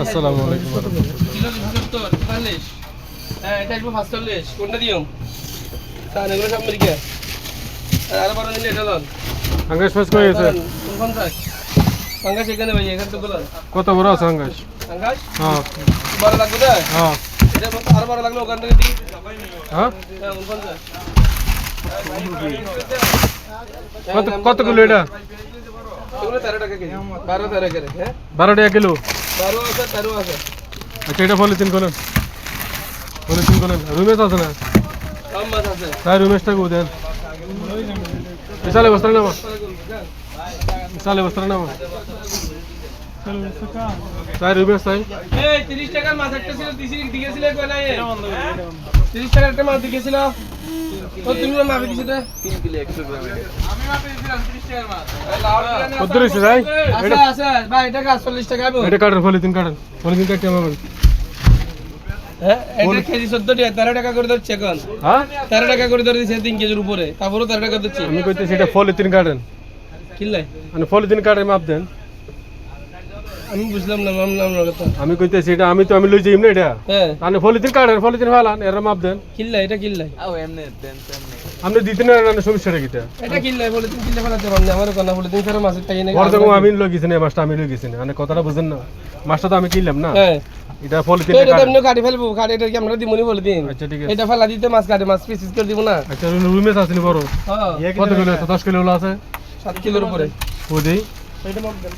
আসসালামু আলাইকুম। কিলো 270 হ্যাঁ এটা আসবো 45 কোনটা দিও তাহলে এগুলো সব মিলিয়ে আর বড় নিলে এটা লন আঙ্গাস মাছ কই আছে? 50 আঙ্গাস এখানে ভাই এখানে তো বলেন কত বড় আছে আঙ্গাস? আঙ্গাস হ্যাঁ বড় লাগবে না? হ্যাঁ এটা আর বড় লাগলে ওখান থেকে দিই হ্যাঁ। হ্যাঁ 49 কত কত কিলো এটা? এগুলো 13 টাকা কেজি 12-13 করে হ্যাঁ 12 টাকা কিলো। 12 আছে 13 আছে আচ্ছা এটা পলিথিন করেন, পলিথিন করেন। রুমেশ আছে না? কম মাছ আছে তাই রুমেশটা গো দেন। বিশালে বস্তা নামা, বিশালে বস্তা নামা। তাই রুমেশ তাই এই 30 টাকার মাছ একটা ছিল দিয়েছিলে কই নাই 30 টাকার একটা মাছ দিয়েছিল ও তুমি মাপে দিছিলে 3 কিলো 100 গ্রাম আমি মাপে দিছিলাম 30 টাকার মাছ কত রইছে ভাই? আচ্ছা আচ্ছা ভাই এটা 40 টাকা আইবো এটা কাটেন, পলিথিন কাটেন, পলিথিন কাটতে আমাকে। হ্যাঁ এটা কেজি 14 টাকা 13 টাকা করে দিচ্ছে এখন হ্যাঁ 13 টাকা করে ধরে দিছে 3 কেজির উপরে তারপরও 13 টাকা দিচ্ছে আমি কইতেছি এটা পলিথিন কাটেন, কিনলে মানে পলিথিন কাটে মাপ দেন। আমি বুঝলাম না নাম না কথা আমি কইতেছি এটা আমি লই যাইম না এটা, হ্যাঁ মানে পলিথিন কাটেন, পলিথিন ফালান, এর মাপ দেন। কিনলে এটা কিনলে আপনি দিতে না না সমস্যাটা কিটা? এটা কিনলে বলে তুমি কিনলে ফেলাতে পারবে আমার কোনা বলে তুমি ফেরা মাছের টাকা নেই বড় জায়গা আমি লই গেছি না, মাছটা আমি লই গেছি না, মানে কথাটা বুঝেন না। মাছটা তো আমি কিনলাম না, হ্যাঁ এটা পলিথিন তো এটা কাটেন। এমনি কাটি ফেলবো কাটি এটা কি আমরা দিমুনি বলে দিন আচ্ছা ঠিক আছে। এটা ফেলা দিতে মাছ কাটে মাছ পিস করে দিব না আচ্ছা রুমেশ আছে নি বড়? হ্যাঁ কত কিলো আছে? 10 কিলো আছে 7 কিলোর উপরে ও দেই। এটা মাপ দেন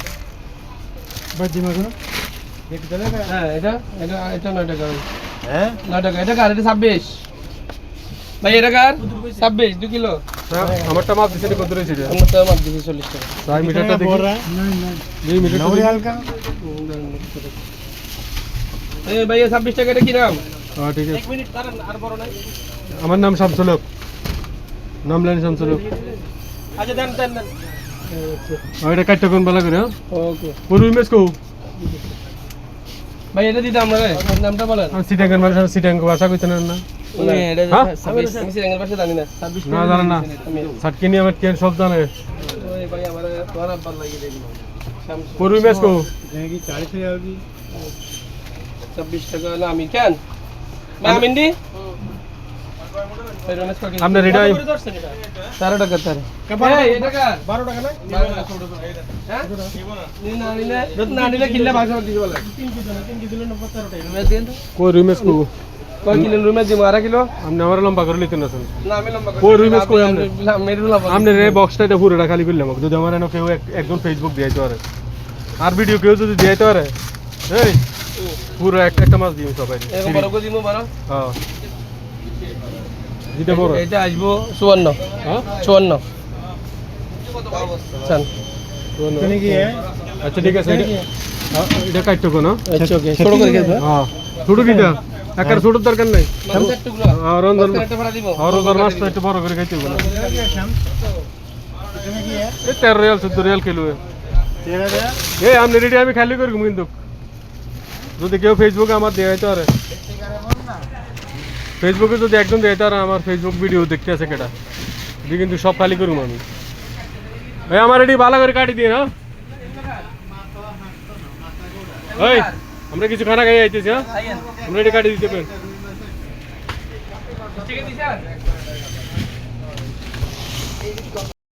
হ্যাঁ এটা এটা এটা 9 টাকা হ্যাঁ 9 টাকা এটা কার এটা 26 ভাই এটা কার 26 2 কিলো আমারটা মাপ দিছেন কত রইছে এটা? আমরা তো মাপ দিছি 40 টাকা 6 মিটারটা দেখি। এই মিটারটা দেখি। এই ভাই 26 টাকা এটা কি নাম হ্যাঁ ঠিক আছে। 1 মিনিট দাঁড়ান আর বড় নাই আমার নাম শামসুল হক, নাম লাইন শামসুল হক। আচ্ছা দেন দেন দেন এটা কাটতে কোন বেলা করে? ওকে ও রুমেশ কো ভাই এটা দিতে আমরা রে নামটা বলেন আমি সিটাঙ্গের মানুষ, সিটাঙ্গ ভাষা কইতেন না? এটা হ্যাঁ? 26 আমি সিঙ্গেল পাশে জানি না 26 না জানেন না, সাটকিনি আমার কেন সব জানে। ওই ভাই আমার তোরা ভাল লাগে দেখুন ও রুমেশ কো 26 টাকা না আমি কেন ভাই আমি দি আপনি রেডি 13 টাকা তার এই এটা কার 12 টাকা না 12 টাকা হ্যাঁ নিন না নিলে না নিলে কিল্লা ভাষা দিতে বলে 3 কেজি দিলে 17 টাকা রুমেশ দেন কো রুমেশ কো কয় কিলো রুমেশ দিমু আধা কিলো আপনি আমার লম্বা করে লিখতেন আছেন না আমি লম্বা ও রুমেশ কো আপনি মেরু লম্বা আপনি রে বক্সটা এটা পুরোটা খালি করলাম যদি আমার এনে কেউ একজন ফেসবুক দিয়াইতে পারে আর ভিডিও কেউ যদি দিয়াইতে পারে এই পুরো একটা মাছ দিই সবাই। এরকম বড় করে দিমু বড় হ্যাঁ দিতে বড় এটা আসবো 54 হ্যাঁ 54 চান আচ্ছা ঠিক আছে। এটা কাটতে কো না? আচ্ছা ওকে ছোট করে গেছে হ্যাঁ ছোট দিটা একার ছোট দরকার নাই। মাংসের টুকরো আর রন্ধন একটা ফেলা দিব আর রন্ধন মাছটা একটু বড় করে খাইতে হবে না। এই 13 রিয়াল 14 রিয়াল কিলো এই আমি রেডি, আমি খালি করব কিন্তু যদি কেউ ফেসবুকে আমার দেয়াইতে পারে, ফেসবুকে যদি একদম দেয়াইতে পারে আমার ফেসবুক ভিডিও দেখতে আছে কেটা দিয়ে কিন্তু সব খালি করব আমি। ভাই আমার রেডি ভালো করে কাটি দিয়ে না। এই আমরা কিছু খানা খাই আইতেছি। হ্যাঁ আমরা রেডি কাটি দিতে পারেন। ঠিক আছে